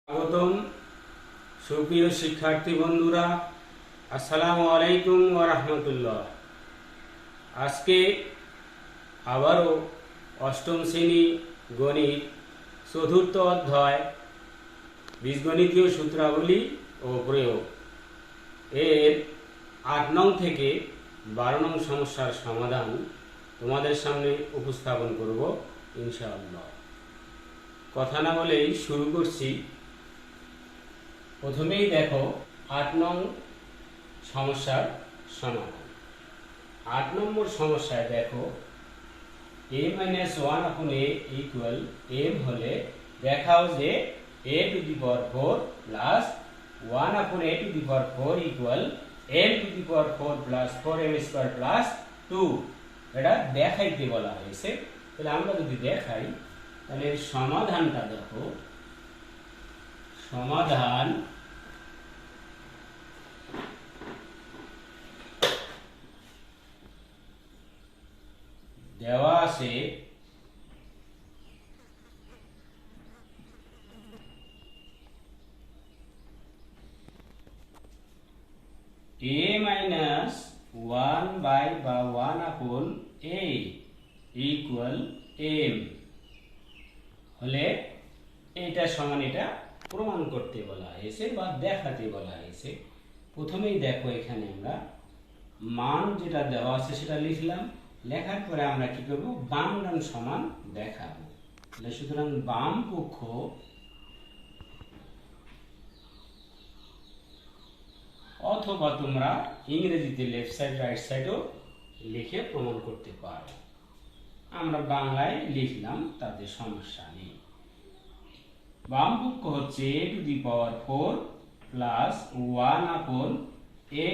স্বাগতম সুপ্রিয় শিক্ষার্থী বন্ধুরা, আসসালামু আলাইকুম ওয়া রাহমাতুল্লাহ। আজকে আবারও অষ্টম শ্রেণী গণিত চতুর্থ অধ্যায় বীজগণিতীয় সূত্রাবলী ও প্রয়োগ এর ৮ নং থেকে ১২ নং সমস্যার সমাধান তোমাদের সামনে উপস্থাপন করব ইনশাআল্লাহ। কথা না বলেই শুরু করছি। প্রথমেই দেখো ৮ নং সমস্যার সমাধান। ৮ নম্বর সমস্যায় দেখো a-1/a ইকুয়াল m হলে দেখাও যে a⁴ plus 1/a⁴ equal m⁴ plus 4m² plus 2। এটা দেখাইতে বলা হয়েছে। তাহলে আমরা যদি দেখাই তাহলে সমাধানটা দেখো। সমাধান দেওয়া আছে a-1/1/a ইকুয়াল m হলে এটা সমান এটা প্রমাণ করতে বলা হয়েছে বা দেখাতে বলা হয়েছে। প্রথমেই দেখো এখানে আমরা মান যেটা দেওয়া আছে সেটা লিখলাম। লেখার পরে আমরা কি করব, বাম ডান সমান দেখাবো। তাহলে সুতরাং বাম পক্ষ অথবা তোমরা ইংরেজিতে লেফট সাইড রাইট সাইডও লিখে প্রমাণ করতে পারো। আমরা বাংলায় লিখলাম, তাতে সমস্যা নেই। বাম পক্ষ হচ্ছে a⁴ প্লাস 1/a⁴। a⁴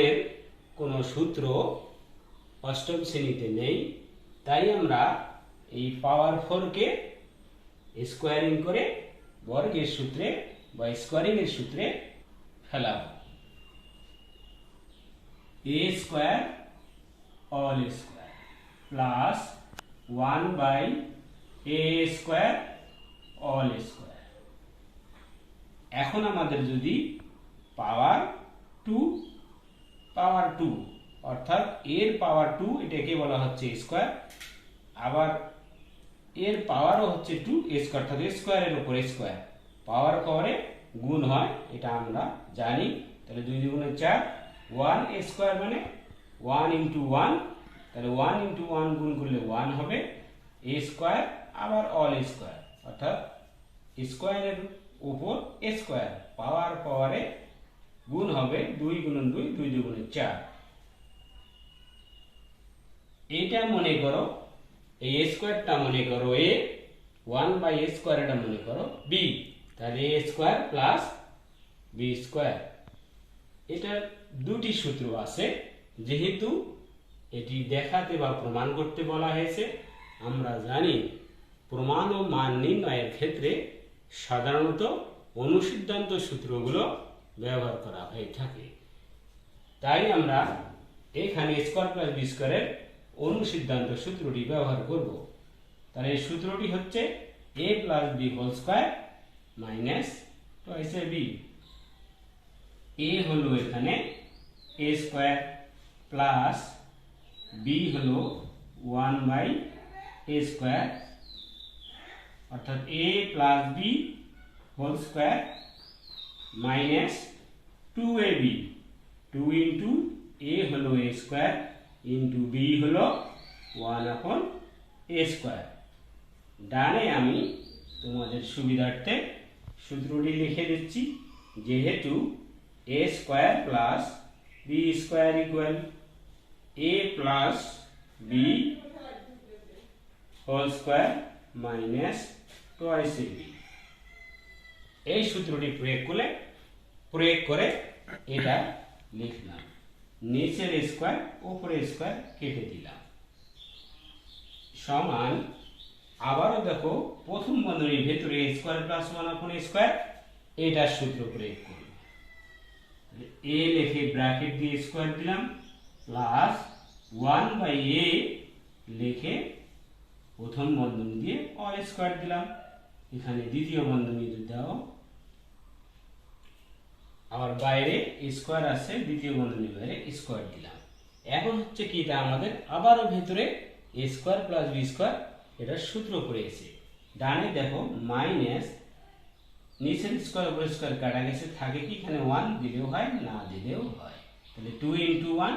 এর কোনো সূত্র অষ্টম শ্রেণীতে নেই, তাই আমরা এই পাওয়ার 4 কে স্কোয়ারিং করে বর্গের সূত্রে বা স্কোয়ারিং এর সূত্রে ফেলাবো। a² all square plus 1/a² all square. এখন আমাদের যদি পাওয়ার 2 অর্থাৎ এর পাওয়ার 2, এটাকে বলা হচ্ছে স্কোয়ার, আবার এর পাওয়ারও হচ্ছে 2 স্কোয়ার, অর্থাৎ স্কোয়ারের উপর স্কোয়ার, পাওয়ার পাওয়ারে গুণ হয়, এটা আমরা জানি। তাহলে 2 × 4 1² মানে 1 × 1, তাহলে 1 × 1 গুণ করলে 1 হবে a² আবার অল স্কোয়ার, অর্থাৎ স্কোয়ারের উপর স্কোয়ার, পাওয়ার পাওয়ারে গুণ হবে 2 × 2 2 × 4। এইটা মনে করো, এই স্কোয়ারটা মনে করো a, 1/a² এটা মনে করো b, তাহলে a² প্লাস b²। এটার দুটি সূত্র আছে। যেহেতু এটি দেখাতে বা প্রমাণ করতে বলা হয়েছে, আমরা জানি প্রমাণ ও মান নির্ণয়ের ক্ষেত্রে সাধারণত অনুসিদ্ধান্ত সূত্রগুলো ব্যবহার করা হয়ে থাকে। তাই আমরা এখানে স্কোয়ার প্লাস b² এর অনুসিদ্ধান্ত সূত্রটি ব্যবহার করব। তাহলে এই সূত্রটি হচ্ছে a + b² - 2ab। a হলো এখানে a² প্লাস b হলো 1/a², অর্থাৎ a + b² minus 2ab। 2 × a হলো a² ইন্টু b হলো 1/a²। ডানে আমি তোমাদের সুবিধার্থে সূত্রটি লিখে দিচ্ছি। যেহেতু a² plus b² equal a plus b whole square minus 2ab, এই সূত্রটি প্রয়োগ করে এটা লিখলাম। নিচের স্কোয়ার উপরের স্কোয়ার কেটে দিলাম, সমান আবারও দেখো প্রথম বন্ধনীর ভেতরে a² প্লাস 1/a², এটার সূত্র প্রয়োগ করি। a লিখে ব্র্যাকেট দিয়ে স্কোয়ার দিলাম প্লাস 1/a লিখে প্রথম বন্ধনী দিয়ে অ স্কয়ার দিলাম, এখানে দ্বিতীয় বন্ধনী দাও, আবার বাইরে স্কয়ার আছে, দ্বিতীয় বন্ধনীর বাইরে স্কয়ার দিলাম। এখন হচ্ছে কি, এটা আমাদের আবারও ভেতরে a square plus b square এটা সূত্র পড়েছে। ডানে দেখো মাইনাস নিচের স্কয়ার উপর স্কয়ার কাটা গেছে, থাকে কি এখানে 1 দিলেও হয় না দিলেও হয়, তাহলে 2 × 1,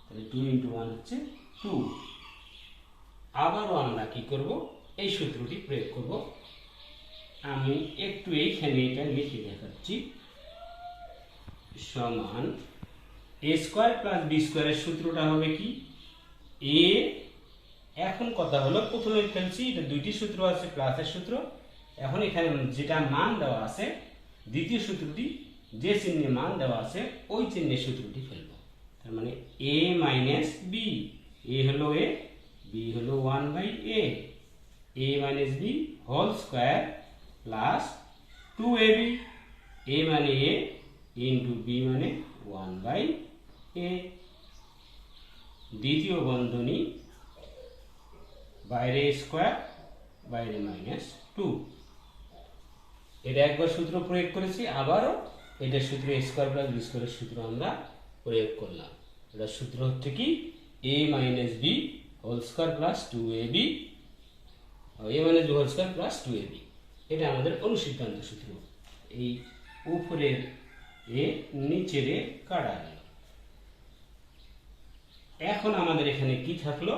তাহলে 2 × 1 হচ্ছে 2। আবারও আমরা কি করব, এই সূত্রটি প্রয়োগ করব। আমি একটু এইখানে এটা লিখে দেখাচ্ছি, সমান a স্কয়ার প্লাস b স্কয়ারের সূত্রটা হবে কি, a, এখন কথা হলো প্রথমে ফেলছি, এটা দুইটি সূত্র আছে প্লাসের সূত্র, এখন এখানে যেটা মান দেওয়া আছে দ্বিতীয় সূত্রটি যে চিহ্নে মান দেওয়া আছে ওই চিহ্নের সূত্রটি ফেলব। তার মানে a মাইনাস b, a হলো a, b হলো 1/a, a minus b whole square plus 2ab, a মানে a ইন্টু b মানে 1/a। দ্বিতীয় বন্ধনী বাইরে স্কয়ার বাইরে মাইনাস 2, এটা একবার সূত্র প্রয়োগ করেছি, আবারও এটা সূত্র a স্কয়ার প্লাস b স্কয়ারের সূত্র আমরা প্রয়োগ করলাম। এটা সূত্র হচ্ছে কি a minus b whole square plus 2ab, a minus b whole square plus 2ab, এটা আমাদের অনুসিদ্ধান্ত সূত্র। এই উপরের এ নিচের এ কাটা গেল। এখন আমাদের এখানে কি থাকলো,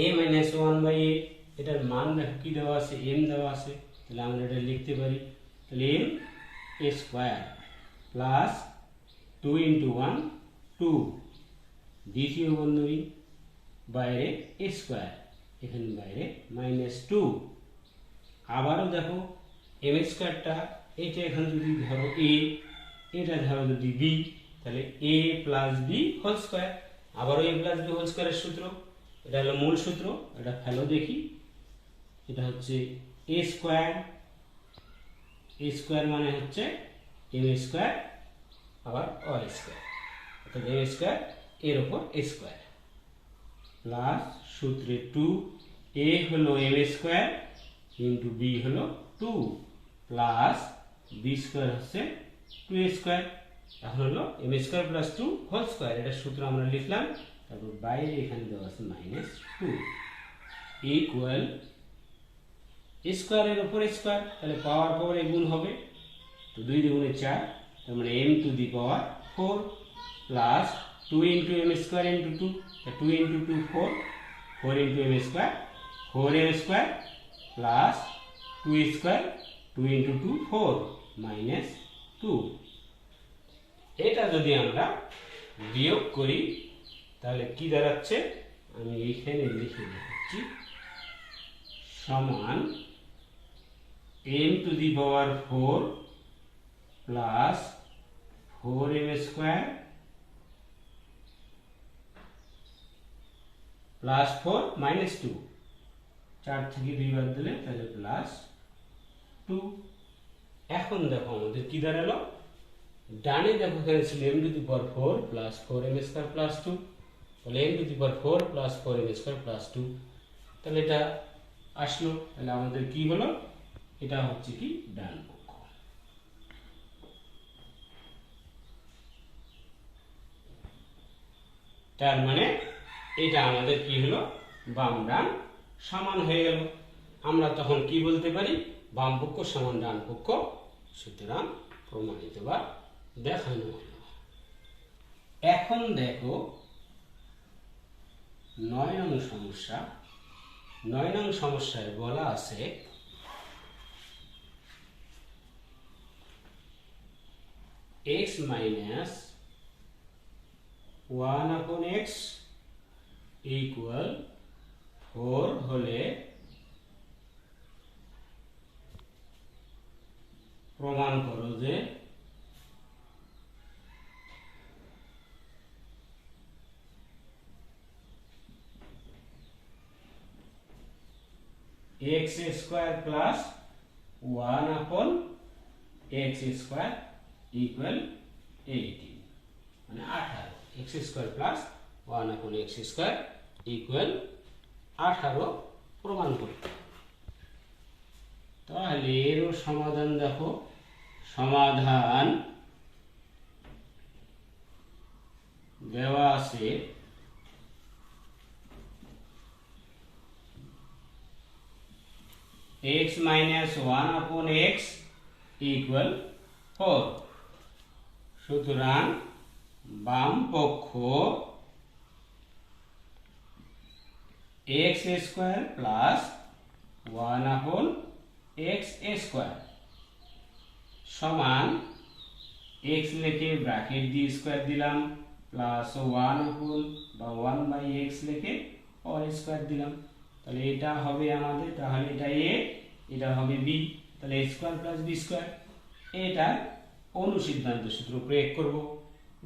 a মাইনাস 1/a, এটার মান দেখো কি দেওয়া আছে, m দেওয়া আছে, তাহলে আমরা এটা লিখতে পারি, তাহলে m a স্কয়ার প্লাস 2 × 1 2, দ্বিতীয় বন্ধনী বাইরে a স্কয়ার, এখানে বাইরে মাইনাস 2। আবারও দেখো m স্কয়ারটা, এটা এখানে যদি ধরো a, এটা ধরো যদি b, তাহলে a plus b whole square, আবারও a প্লাস b হোল স্কয়ারের সূত্র, এটা হলো মূল সূত্র, এটা ফেলো দেখি, এটা হচ্ছে a স্কয়ার, a স্কয়ার মানে হচ্ছে m স্কয়ার আবার o স্কয়ার, অর্থাৎ m স্কয়ার এর উপর a স্কয়ার প্লাস সূত্রে 2, a হলো m স্কয়ার ইন্টু b হলো 2 প্লাস b স্কয়ার হচ্ছে 2a স্কয়ার, এখন হলো m square plus 2 whole square, এটা সূত্র আমরা লিখলাম, তারপর বাইরে এখানে দেওয়া আছে মাইনাস 2 ইকুয়াল স্কয়ারের উপর স্কয়ার, তাহলে পাওয়ার পাওয়ারে গুণ হবে, তো 2 × 4, তার মানে m to the power 4 plus 2 × m square into 2, 2 × 2 4, 4 × m square 4m square plus 2 square, 2 × 2 4 minus 2। এটা যদি আমরা বিয়োগ করি তাহলে কি দাঁড়াচ্ছে, আমি এইখানে লিখে দেখাচ্ছি, সমান m to the power 4 plus 4m square plus 4 minus 2, 4 থেকে 2 বাদ দিলে তাহলে প্লাস 2। এখন দেখো আমাদের কি দাঁড়ালো, ডানে দেখো এখানে ছিল m to the power 4 plus 4m square plus 2, তাহলে m to the power 4 plus 4m square plus 2, তাহলে এটা আসলো, তাহলে আমাদের কি হলো, এটা হচ্ছে কি ডান পক্ষ। তার মানে এটা আমাদের কি হলো, বাম ডান সমান হয়ে গেল। আমরা তখন কি বলতে পারি, বাম পক্ষ সমান ডান পক্ষ, সুতরাং প্রমাণিত বা দেখানো হলো। এখন দেখো 9 নং সমস্যা। 9 নং সমস্যায় বলা আছে x মাইনাস 1/x ইকুয়াল 4 হলে প্রমাণ করো যে x square plus 1/x square equal 18, মানে 18, x square plus 1/x square equal 18 প্রমাণ করতে হবে। তাহলে এরও সমাধান দেখো, সমাধান দেওয়া আছে x minus 1 upon x equal 4। সুতরাং বাম পক্ষ x square plus 1 upon x square সমান x লিখে ব্র্যাকেট দিয়ে স্কয়ার দিলাম প্লাস 1 upon বা 1 বাই x লিখে হোল স্কয়ার দিলাম। তাহলে এটা হবে আমাদের, তাহলে এটা a, এটা হবে b, তাহলে a square plus b square. এটা অনুসিদ্ধান্ত সূত্র প্রয়োগ করব।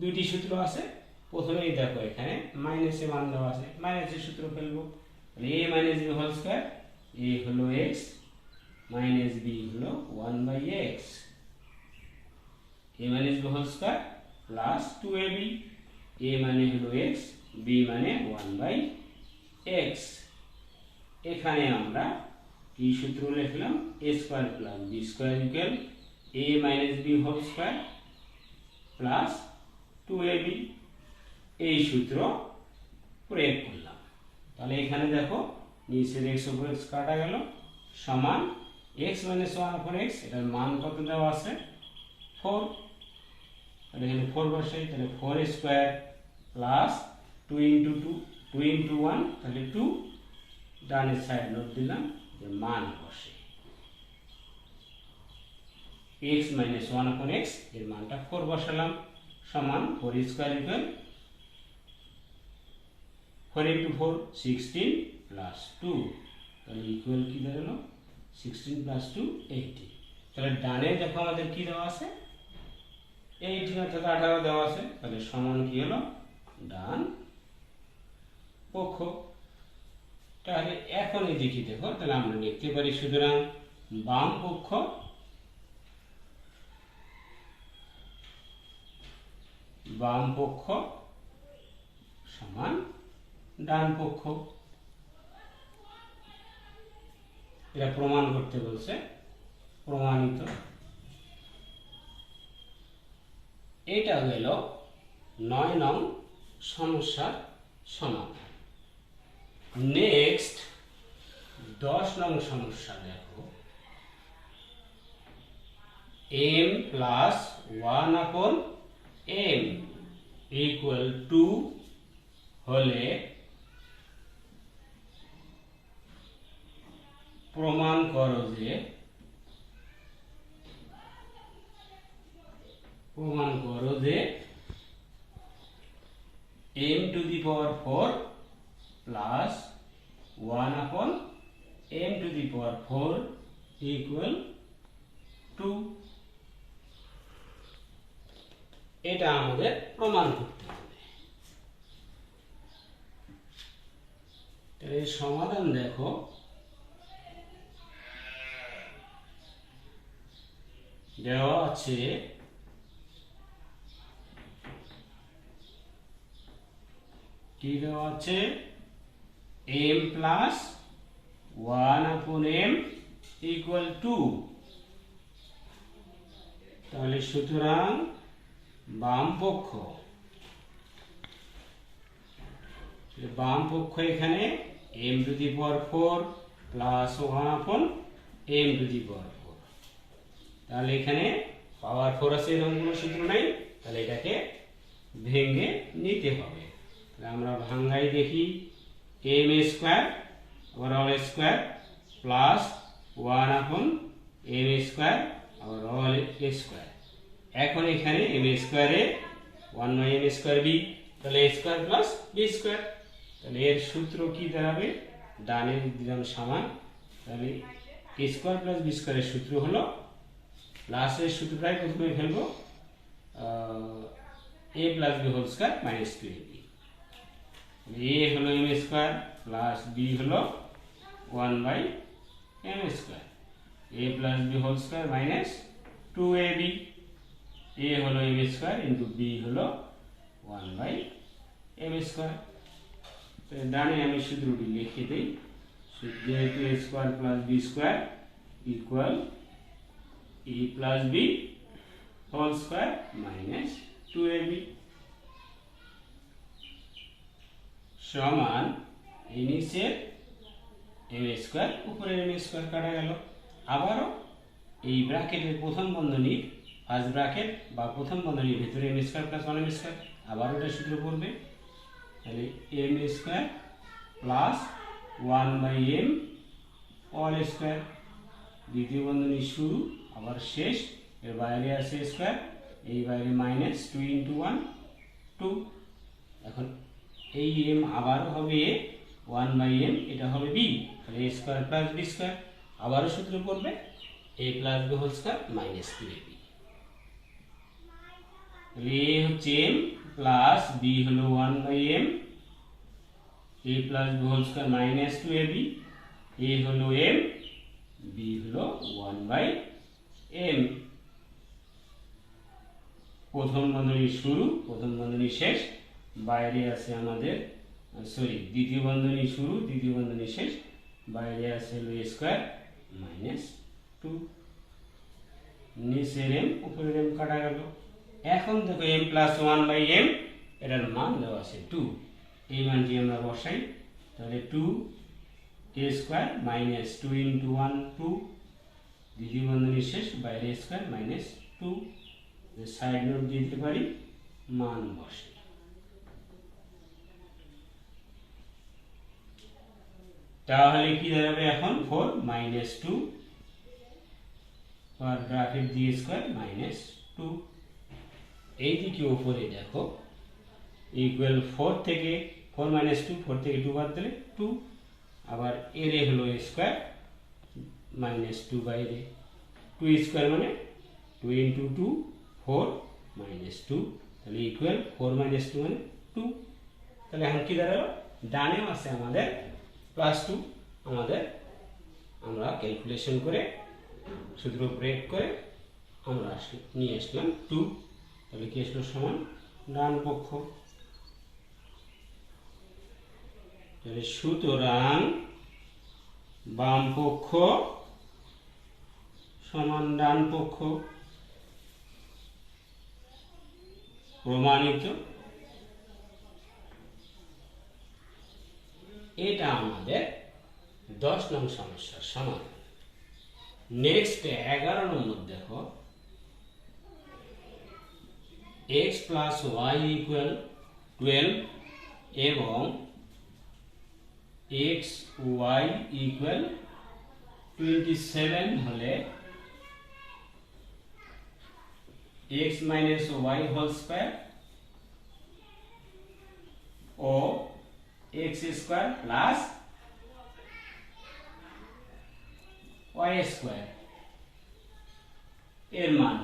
দুইটি সূত্র আছে, প্রথমেই দেখো এখানে মাইনাসে মান দেওয়া আছে, মাইনাসের সূত্র ফেলবো। তাহলে a minus b whole square, a হলো x মাইনাস b হলো 1 by x, a minus b whole square plus 2ab, a মানে হলো x, b মানে 1 বাই x। এখানে আমরা কি সূত্র লিখলাম, a square plus b square equal a minus b whole square plus 2ab, এই সূত্র প্রয়োগ করলাম। তাহলে এখানে দেখো নিচের x উপর x কাটা গেল সমান x মাইনাস 1 upon x, এটার মান কত দেওয়া আছে 4। তাহলে এখানে 4 বসাই, তাহলে 4 স্কয়ার প্লাস 2 ইনটু 2, 2 ইনটু 1 তাহলে 2, ডানের সাইড নোট দিলাম যে মান বসে x মাইনাস 1 upon x, এর মানটা 4 বসালাম সমান 4 স্কয়ার ইকুয়াল 4 ইনটু 4 16 প্লাস 2, তাহলে ইকুয়াল কি দাঁড়ালো 16 প্লাস 2 18। তাহলে ডানে দেখো আমাদের কি দেওয়া আছে 18 অর্থাৎ 18 দেওয়া আছে, তাহলে সমান কি হলো ডান পক্ষ। তাহলে এখন এই দেখি দেখো, তাহলে আমরা লিখতে পারি সুতরাং বাম পক্ষ সমান ডান পক্ষ। এটা প্রমাণ করতে বলছে, প্রমাণিত। এটা গেল 9 নং সমস্যার সমাধান। নেক্সট 10 নং সমস্যা দেখো, m plus 1 upon m equal 2 হলে প্রমাণ করো যে m to the power 4 plus 1 upon m to the power 4 equal 2। এটা আমাদের প্রমাণ করতে হবে। এর সমাধান দেখো, দেওয়া আছে কি দেওয়া আছে m plus 1 upon m equal 2। তাহলে সুতরাং বাম পক্ষ এখানে m to the power 4 plus 1 upon m to the power 4। তাহলে এখানে পাওয়ার 4 আছে, এরকম কোনো সূত্র নাই, তাহলে এটাকে ভেঙে নিতে হবে। তাহলে আমরা ভাঙাই দেখি, m স্কয়ার আবার all square plus 1 upon m square আবার অল স্কয়ার। এখন এখানে m স্কয়ারে 1 বাই m স্কয়ার b, তাহলে a square plus b square. তাহলে এর সূত্র কি দাঁড়াবে, ডানে দিলাম সমান, তাহলে a স্কয়ার প্লাস b স্কয়ারের সূত্র হলো, প্লাসের সূত্রটাই প্রথমে ফেলবো, a plus b whole square minus 2ab। a হলো m স্কয়ার প্লাস b হলো 1 by m square, a plus b whole square minus 2ab, a হলো m স্কয়ার ইনটু b হলো 1 বাই m স্কয়ার। তো ডানে আমি সূত্রটি লিখে দেই, যেহেতু a square plus b square equal a plus b whole square minus 2ab সমান এই নিচের m স্কয়ার উপরের m স্কয়ার কাটা গেল। আবারও এই ব্র্যাকেটের প্রথম বন্ধনী ফার্স্ট ব্র্যাকেট বা প্রথম বন্ধনীর ভিতরে m square plus 1m square আবার ওটা সূত্র পড়বে, তাহলে m square plus 1/m all square, দ্বিতীয় বন্ধনী শুরু আবার শেষ, এর বাইরে আছে স্কয়ার, এই বাইরে মাইনাস 2 × 1 2। এখন এই m আবারও হবে a 1/m, এটা হবে b, তাহলে a square plus b square আবারও সূত্র পড়বে a plus b whole square minus 2ab। তাহলে a হচ্ছে m প্লাস b হলো 1/m, a plus b whole square minus 2ab, a হলো m, b হলো 1/m। প্রথম বন্ধনী শুরু প্রথম বন্ধনী শেষ, বাইরে আছে আমাদের দ্বিতীয় বন্ধনী শুরু দ্বিতীয় বন্ধনী শেষ, বাইরে আছে হলো a স্কয়ার মাইনাস 2, নিচের m উপরের m কাটা গেল। এখন দেখো m প্লাস 1/m এটার মান দেওয়া আছে 2, এই মানটি আমরা বসাই, তাহলে 2 a স্কয়ার মাইনাস 2 × 1 2, দ্বিতীয় বন্ধনী শেষ, বাইরে স্কয়ার মাইনাস 2, সাইড নোট দিতে পারি, মান বসে। তাহলে কি দাঁড়াবে এখন 4 মাইনাস 2 আর ব্র্যাকেট দিয়ে স্কয়ার মাইনাস 2, এইদিকে উপরে দেখো ইকুয়াল 4 থেকে 4 মাইনাস 2 4 থেকে 2 বাদ দিলে 2, আবার এর হলো a স্কয়ার মাইনাস 2 বাইরে 2 স্কয়ার মানে 2 × 2 4 মাইনাস 2, তাহলে ইকুয়াল 4 মাইনাস 2 মানে 2। তাহলে এখন কি দাঁড়ালো, ডানেও আছে আমাদের প্লাস 2, আমরা ক্যালকুলেশন করে সূত্র প্রয়োগ করে আমরা নিয়ে আসলাম 2, তাহলে কি আসলো সমান ডান পক্ষ। তাহলে সুতরাং বাম পক্ষ সমান ডান পক্ষ প্রমাণিত। এটা আমাদের 10 নং সমস্যার সমাধান। নেক্সট 11 নম্বর দেখো, x প্লাস y ইকুয়াল 12 এবং x y ইকুয়াল 27 হলে x minus y whole square ও x square plus y square এর মান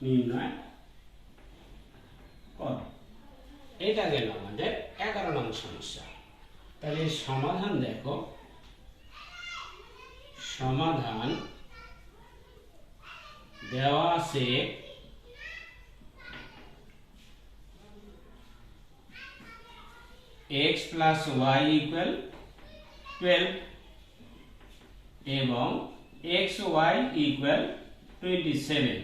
নির্ণয় কর। এটা গেল আমাদের 11 নং সমস্যা। তাহলে সমাধান দেখো, সমাধান দেওয়া আছে x প্লাস y ইকুয়াল 12 এবং x y ইকুয়াল 27।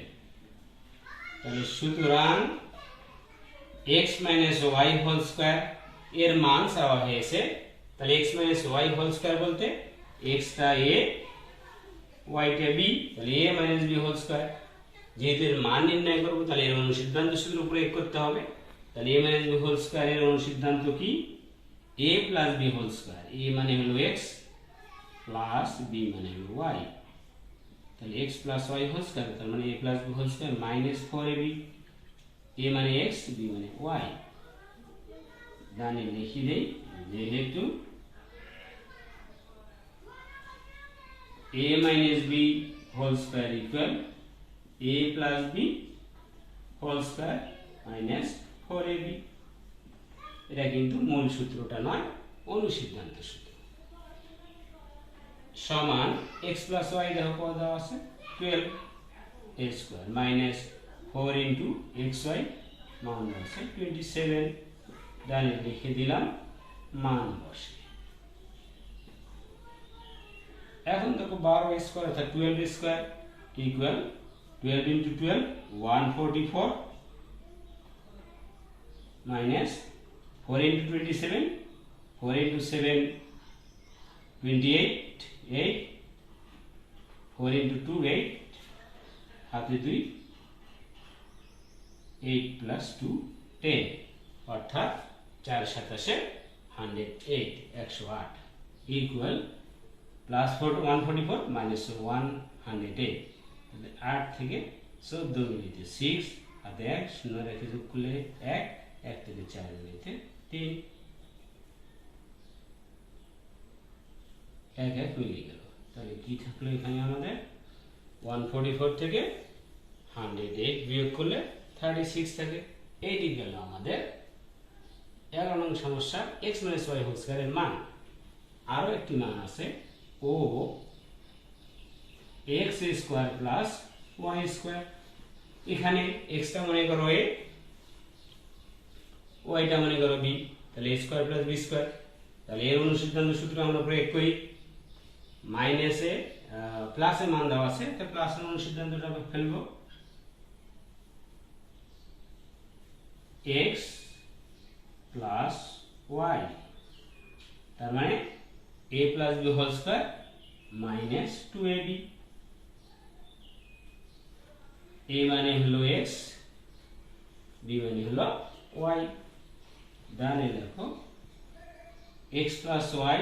তাহলে সুতরাং x minus y whole square এর মান চাওয়া হয়েছে। তাহলে x minus y whole square বলতে x টা a y টা b, তাহলে a minus b whole square, যেহেতু এর মান নির্ণয় করব তাহলে এর অনুসিদ্ধান্ত সূত্র প্রয়োগ করতে হবে। তাহলে a minus b whole square এর অনুসিদ্ধান্ত কি, a plus b whole square, a মানে হলো x প্লাস b মানে হলো y, তাহলে x plus y whole square তার মানে a plus b whole square minus 4ab, a মানে x b মানে y। ডানে লিখে দেই, যেহেতু a minus b whole square equal a plus b whole square minus 4ab, এটা কিন্তু মূল সূত্রটা নয়, অনুসিদ্ধান্ত সূত্র। সমান x plus y দেখো কত দেওয়া আছে 12 a square minus 4 into xy মান বসে 27, ডানে লিখে দিলাম মান বসে। এখন দেখো 12 স্কয়ার অর্থাৎ 12 square equal 12 into 12 144 minus 4 into 27 4 into 7 28 8 4 into 2 8 হাতে 2 8 plus 2 10 অর্থাৎ 4 27 108 108 ইকুয়াল প্লাস 144 মাইনাস 108 তাহলে 8 থেকে 14 মিনিটে 6 হাতে 1 শূন্য রেখে যোগ করলে 1 1 থেকে 4 মিনিটে 3 1 1 মিলে গেল। তাহলে কি থাকলো এখানে আমাদের 144 থেকে 108 বিয়োগ করলে 36 থাকে। এইটি গেল আমাদের 11 নং সমস্যা x - y হোল স্কয়ারের মান। আরো একটি মান আছে ও x square plus y square. এখানে x টা মনে করো a, y টা মনে করো b, তাহলে a square plus b square. তাহলে এর অনুসিদ্ধান্ত সূত্র আমরা প্রয়োগ করি। মাইনাসে প্লাসে মান দেওয়া আছে, তাহলে প্লাসের অনুসিদ্ধান্তটা ফেলবো। x প্লাস y তার মানে a plus b whole square minus 2ab। a মানে হলো x, b মানে হলো y। ডানে দেখো x plus y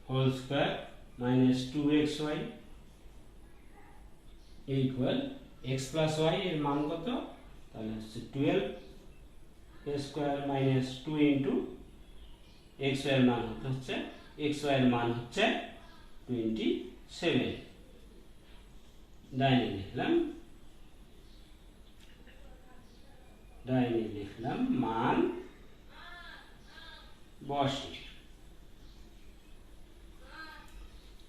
whole square minus 2xy equal x plus y এর মান কত? তাহলে হচ্ছে 12 স্কয়ার মাইনাস 2 ইনটু xy এর মান হচ্ছে xy এর মান হচ্ছে 27। ডাইনে লিখলাম মান বসে।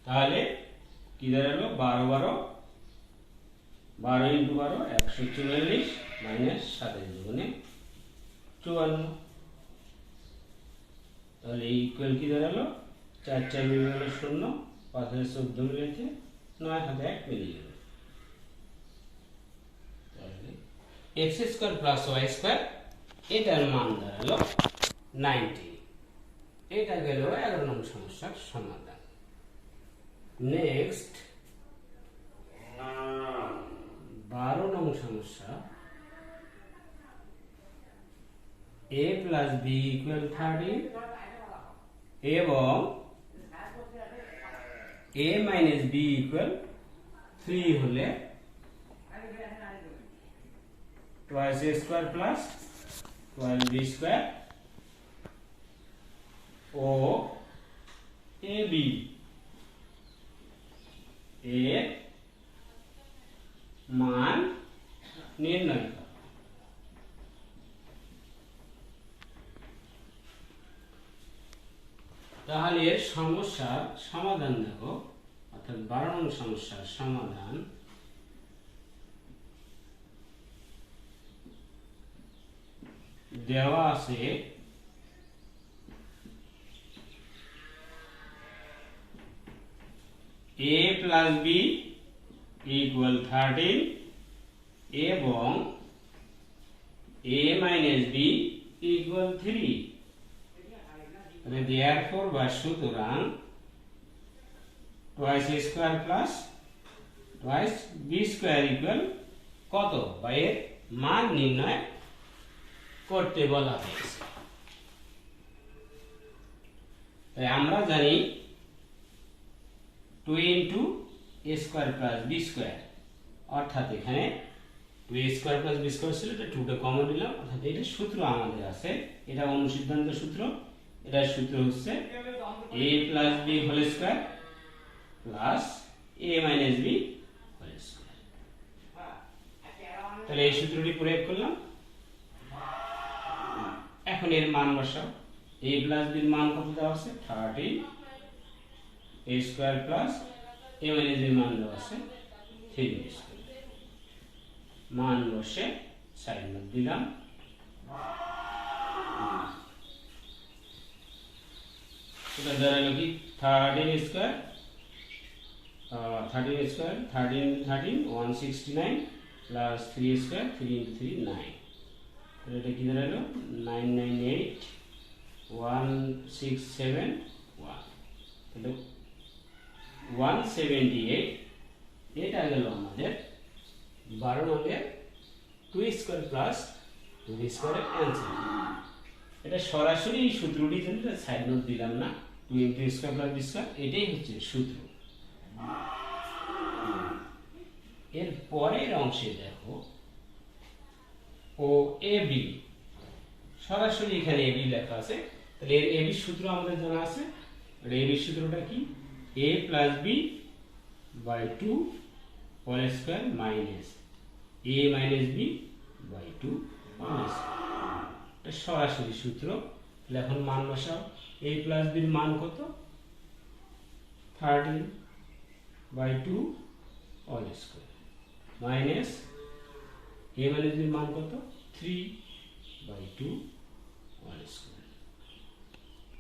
তাহলে কি দাঁড়ালো 12 ইনটু 12 144 মাইনাস 27 দুগুণে 54। তাহলে এই ইকুয়াল কি দাঁড়ালো 4 4 মিলে গেল 0, 5 হাতে 14 মিলেছে 9 হাতে 1 মিলে গেল। তাহলে x square plus y square এটার মান দাঁড়ালো 90। এটা গেল 11 নং সমস্যার সমাধান। নেক্সট 12 নং সমস্যা a প্লাস b ইকুয়াল 13 এবং a মাইনাস b ইকুয়াল 3 হলে twice a square plus 12b square ও ab এর মান নির্ণয় করো। তাহলে এর সমস্যার সমাধান দেখো, অর্থাৎ 12 নং সমস্যার সমাধান। দেওয়া আছে a প্লাস b ইকুয়াল 13 এবং a মাইনাস b ইকুয়াল 3। তাহলে therefore বা সুতরাং twice a square plus twice b square equal কত বা এর মান নির্ণয় করতে বলা হয়েছে। তাই আমরা জানি 2 into a square plus b square, অর্থাৎ এখানে 2a square plus b square ছিল, এটা 2 টা কমন নিলাম, অর্থাৎ এটা সূত্র আমাদের আছে, এটা অনুসিদ্ধান্ত সূত্র। এটার সূত্র হচ্ছে a plus b whole square plus a minus b whole square. তাহলে এই সূত্রটি প্রয়োগ করলাম। এখন এর মান বসাও। a প্লাস b এর মান কত দেওয়া আছে 13, a square plus a minus b এর মান দেওয়া আছে 3b স্কয়ার। মান বসে সাইড নোট দিলাম। এটা দাঁড়ালো কি 13 স্কয়ার 169 প্লাস 3 স্কয়ার 3 into 3 9। তাহলে এটা কি দাঁড়ালো 998 1671। তাহলে 178 এটা গেল আমাদের 12 নংয়ের 2 স্কয়ার প্লাস 2 স্কয়ারের অ্যান্সার। এটা সরাসরি এই সূত্রটি জন্য সাইড নোট দিলাম না, 2 into square plus B square, এটাই হচ্ছে সূত্র। এর পরের অংশে দেখো ও এ বি, সরাসরি এখানে এ বি লেখা আছে। তাহলে এর এ বি সূত্র আমাদের জানা আছে। আর এ বি সূত্রটা কি, a plus B by 2 whole square minus a minus B by 2 whole square. এটা সরাসরি সূত্র। তাহলে এখন মান বসাও। a প্লাস বির মান কত, 13 by 2 whole square minus a minus বির মান কত, 3 বাই 2 হোল স্কয়ার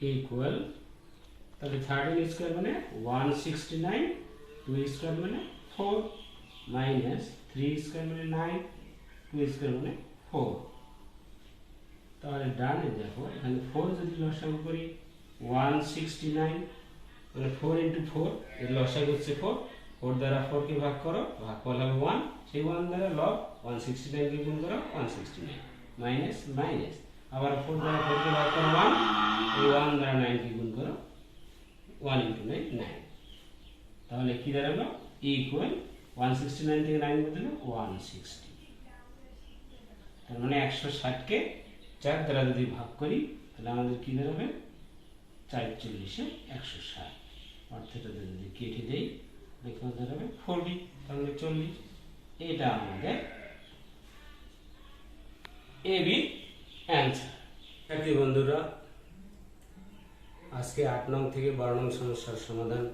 ইকুয়াল। তাহলে 13 স্কয়ার মানে 169, 2 স্কয়ার মানে 4 মাইনাস 3 স্কয়ার মানে 9, 2 স্কয়ার মানে 4। তাহলে ডানে দেখো এখানে 4 যদি লসাগু করি 169 মানে 4 into 4, এর লসাগু হচ্ছে 4, 4 দ্বারা 4 কে ভাগ করো, ভাগফল হবে 1, সেই 1 দ্বারা লব 169 কে গুণ করো 169 মাইনাস মাইনাস, আবার 4 দ্বারা 4 কে ভাগ করো 1, এই 1 দ্বারা 9 কে গুণ করো 1 into 9 9। তাহলে কি দাঁড়ালো ইকুয়াল 169 থেকে 9 বদলে 160। তার মানে 160 কে 4 দ্বারা যদি ভাগ করি তাহলে আমাদের কি দাঁড়াবে 440 এ 160, অর্থাৎ যদি কেটে দেই দেখো দাঁড়াবে 40, তাহলে 40। এটা আমাদের এ বি অ্যান্সার। শিক্ষার্থী বন্ধুরা, আজকে 8 নং থেকে 12 নং সমস্যার সমাধান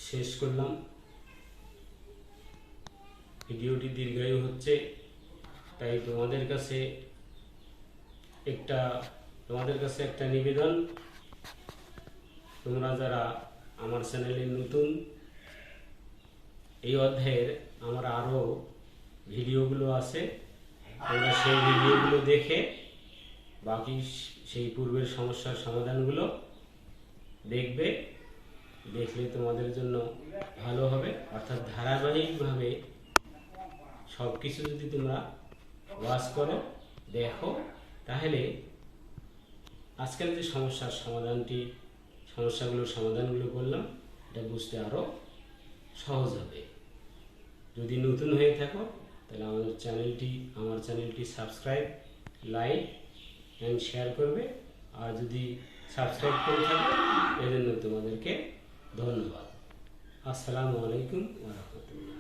শেষ করলাম। ভিডিওটি দীর্ঘায়ু হচ্ছে, তাই তোমাদের কাছে একটা নিবেদন, তোমরা যারা আমার চ্যানেলে নতুন, এই অধ্যায়ের আমার আরও ভিডিওগুলো আছে, তোমরা সেই ভিডিওগুলো দেখে বাকি সেই পূর্বের সমস্যার সমাধানগুলো দেখবে। দেখলে তোমাদের জন্য ভালো হবে। অর্থাৎ ধারাবাহিকভাবে সব কিছু যদি তোমরা ওয়াচ করো, দেখো, তাহলে আজকের যে সমস্যাগুলোর সমাধানগুলো করলাম, এটা বুঝতে আরও সহজ হবে। যদি নতুন হয়ে থাকো তাহলে আমার চ্যানেলটি সাবস্ক্রাইব, লাইক অ্যান্ড শেয়ার করবে। আর যদি সাবস্ক্রাইব করে থাকো এজন্য তোমাদেরকে ধন্যবাদ। আসসালামু আলাইকুম ওয়া রাহমাতুল্লাহ।